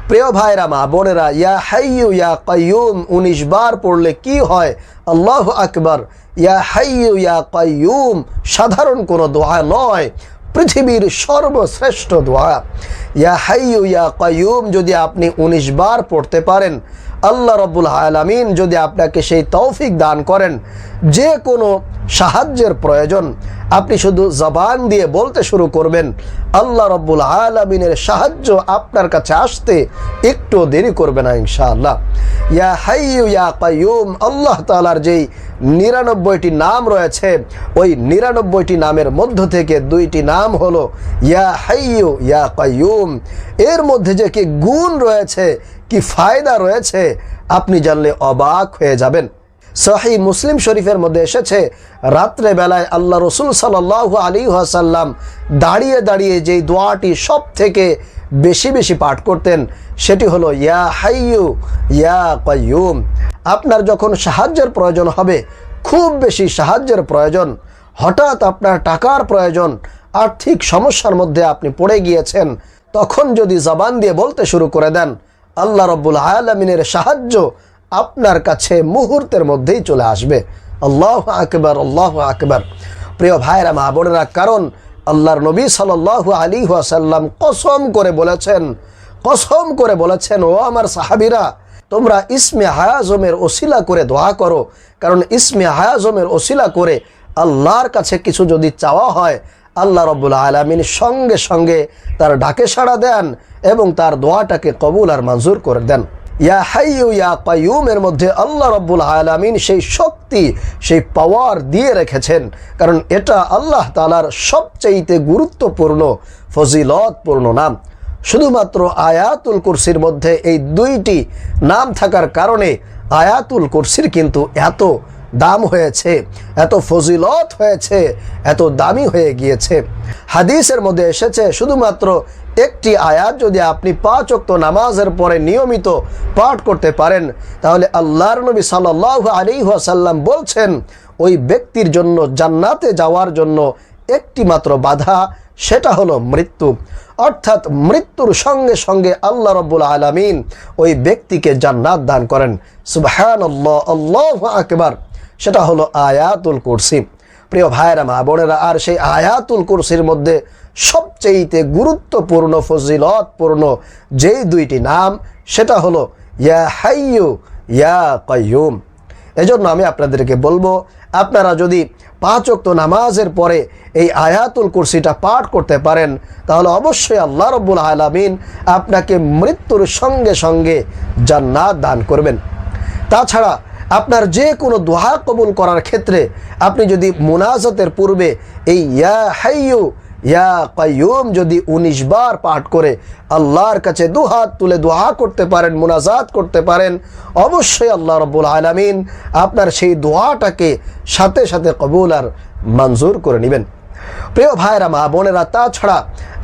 প্রিয় ভাইরা মা বোনেরা, ইয়া হাইয়ু ইয়া কাইয়ুম 19 বার পড়লে কি হয়? আল্লাহু আকবার। ইয়া হাইয়ু ইয়া কাইয়ুম সাধারণ কোনো দোয়া নয়, পৃথিবীর সর্বশ্রেষ্ঠ দোয়া। ইয়া হাইয়ু ইয়া কাইয়ুম যদি আপনি 19 বার পড়তে পারেন, আল্লাহ রাব্বুল আলামিন যদি আপনাকে সেই তৌফিক দান করেন, যে কোনো সাহায্যের প্রয়োজন আপনি শুধু জবান দিয়ে বলতে শুরু করবেন, আল্লাহ রাব্বুল আলামিনের সাহায্য আপনার কাছে আসতে একটু দেরি করবে না ইনশাআল্লাহ। ইয়া হাইয়ু ইয়া কাইয়ুম আল্লাহ তাআলার যেই 99টি নাম রয়েছে, ওই 99টি নামের মধ্য থেকে 2টি নাম হলো ইয়া হাইয়ু ইয়া কাইয়ুম। এর মধ্যে যে কি গুণ রয়েছে, কি ফায়দা রয়েছে, আপনি জানলে অবাক হয়ে যাবেন। সহিহ মুসলিম শরীফের মধ্যে এসেছে, রাত্রে বেলায় আল্লাহ রসুল সাল্লাল্লাহু আলাইহি ওয়াসাল্লাম দাঁড়িয়ে দাঁড়িয়ে যেই দোয়াটি সব থেকে বেশি বেশি পাঠ করতেন, সেটি হলো ইয়া হাইয়ু ইয়া কাইয়ুম। আপনার যখন সাহায্যের প্রয়োজন হবে, খুব বেশি সাহায্যের প্রয়োজন, হঠাৎ আপনার টাকার প্রয়োজন, আর্থিক সমস্যার মধ্যে আপনি পড়ে গিয়েছেন, তখন যদি জবান দিয়ে বলতে শুরু করে দেন, আল্লাহ রাব্বুল আলামিনের সাহায্য আপনার কাছে মুহূর্তের মধ্যেই চলে আসবে। আল্লাহু আকবার, আল্লাহু আকবার। প্রিয় ভাইরা মা বোনেরা, কারণ আল্লাহর নবী সাল্লাল্লাহু আলাইহি ওয়াসাল্লাম কসম করে বলেছেন, ও আমার সাহাবীরা, তোমরা ইসমে আযমের ওসিলা করে দোয়া করো, কারণ ইসমে আযমের ওসিলা করে আল্লাহর কাছে কিছু যদি চাওয়া হয়, আল্লাহ রাব্বুল আলামিন সঙ্গে সঙ্গে তার ডাকে সাড়া দেন এবং তার দোয়াটাকে কবুল আর মঞ্জুর করে দেন। ইয়া হাইয়ু ইয়া কাইয়ুম এর মধ্যে আল্লাহ রাব্বুল আলামিন সেই শক্তি, সেই পাওয়ার দিয়ে রেখেছেন, কারণ এটা আল্লাহ তাআলার সবচেয়ে গুরুত্বপূর্ণ ফজিলতপূর্ণ নাম। শুধুমাত্র আয়াতুল কুরসির মধ্যে এই 2টি নাম থাকার কারণে আয়াতুল কুরসির কিন্তু এত দাম হয়েছে, এত ফজিলত হয়েছে, এত দামি হয়ে গিয়েছে। হাদিসের মধ্যে এসেছে, শুধুমাত্র একটি আয়াত যদি আপনি 5 ওয়াক্ত নামাজের পরে নিয়মিত পাঠ করতে পারেন, তাহলে আল্লাহর নবী সাল্লাল্লাহু আলাইহি ওয়াসাল্লাম বলছেন, ওই ব্যক্তির জন্য জান্নাতে যাওয়ার জন্য একটি মাত্র বাধা, সেটা হলো মৃত্যু। অর্থাৎ মৃত্যুর সঙ্গে সঙ্গে আল্লাহ রাব্বুল আলামিন ওই ব্যক্তিকে জান্নাত দান করেন। সুবহানাল্লাহ, আল্লাহু আকবার। সেটা হলো আয়াতুল কুরসি। প্রিয় ভাইরা মা বোনেরা, আর সেই আয়াতুল কুরসির মধ্যে সবচেয়ে গুরুত্বপূর্ণ ফজিলতপূর্ণ যেই 2টি নাম, সেটা হলো ইয়া হাইয়ু ইয়া কাইয়ুম। এজন্য আমি আপনাদেরকে বলবো, আপনারা যদি 5 ওয়াক্ত নামাজের পরে এই আয়াতুল কুরসিটা পাঠ করতে পারেন, তাহলে অবশ্যই আল্লাহ রাব্বুল আলামিন আপনাকে মৃত্যুর সঙ্গে সঙ্গে জান্নাত দান করবেন। তাছাড়া আপনার যে কোনো দোয়া কবুল করার ক্ষেত্রে আপনি যদি মুনাজাতের পূর্বে এই ইয়া হাইয়ু ইয়া কাইয়ুম যদি 19 বার পাঠ করে আল্লাহর কাছে দুহাত তুলে দোয়া করতে পারেন, মুনাজাত করতে পারেন, অবশ্যই আল্লাহ রাব্বুল আলামিন আপনার সেই দোয়াটাকে সাথে সাথে কবুল আর মঞ্জুর করে নেবেন। প্রিয় ভাইরা মা বোনেরা, তাছাড়া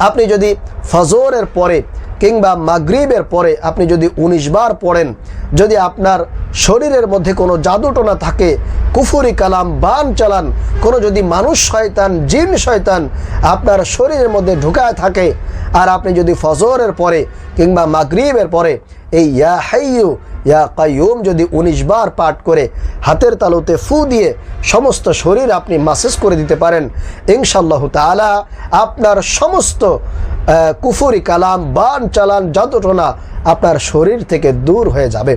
আপনি যদি ফজরের পরে কিংবা মাগরিবের পরে আপনি যদি 19 বার পড়েন, যদি আপনার শরীরের মধ্যে কোনো জাদুটোনা থাকে, কুফরি কালাম বান চালান, কোনো যদি মানুষ শয়তান, জিন শয়তান আপনার শরীরের মধ্যে ঢুকায় থাকে, আর আপনি যদি ফজরের পরে কিংবা মাগরিবের পরে এই ইয়া হাইয়ু ইয়া কাইয়ুম যদি 19 বার পাঠ করে হাতের তালুতে ফু দিয়ে সমস্ত শরীর আপনি মাসাজ করে দিতে পারেন, ইনশাআল্লাহ তাআলা আপনার সমস্ত কুফরি কালাম বান চালান জাদুটোনা আপনার শরীর থেকে দূর হয়ে যাবে।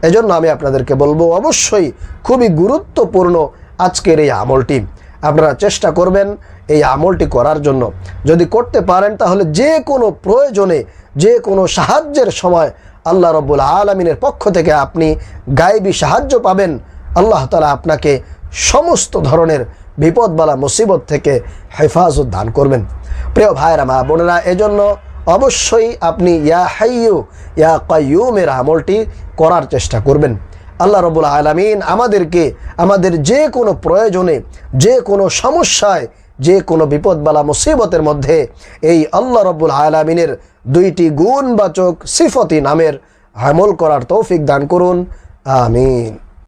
এজন্য আমি আপনাদেরকে বলবো, অবশ্যই খুবই গুরুত্বপূর্ণ আজকের এই আমলটি। আপনারা চেষ্টা করবেন এই আমলটি করার জন্য। যদি করতে পারেন, তাহলে যে কোনো প্রয়োজনে, যে কোনো সাহায্যের সময় আল্লাহ রাব্বুল আলামিনের পক্ষ থেকে আপনি গায়েবী সাহায্য পাবেন। আল্লাহ তাআলা আপনাকে সমস্ত ধরনের বিপদবালা মুসিবত থেকে হেফাজত দান করবেন। প্রিয় ভাইরা মা বোনেরা, এজন্য অবশ্যই আপনি ইয়া হাইয়ু ইয়া কাইয়ুমের আমলটি করার চেষ্টা করবেন। আল্লাহ রাব্বুল আলামিন আমাদেরকে আমাদের যে কোনো প্রয়োজনে, যে কোনো সমস্যায়, যে কোনো বিপদবালা মুসিবতের মধ্যে এই আল্লাহ রাব্বুল আলামিনের 2টি গুণবাচক সিফতি নামের আমল করার তৌফিক দান করুন। আমিন।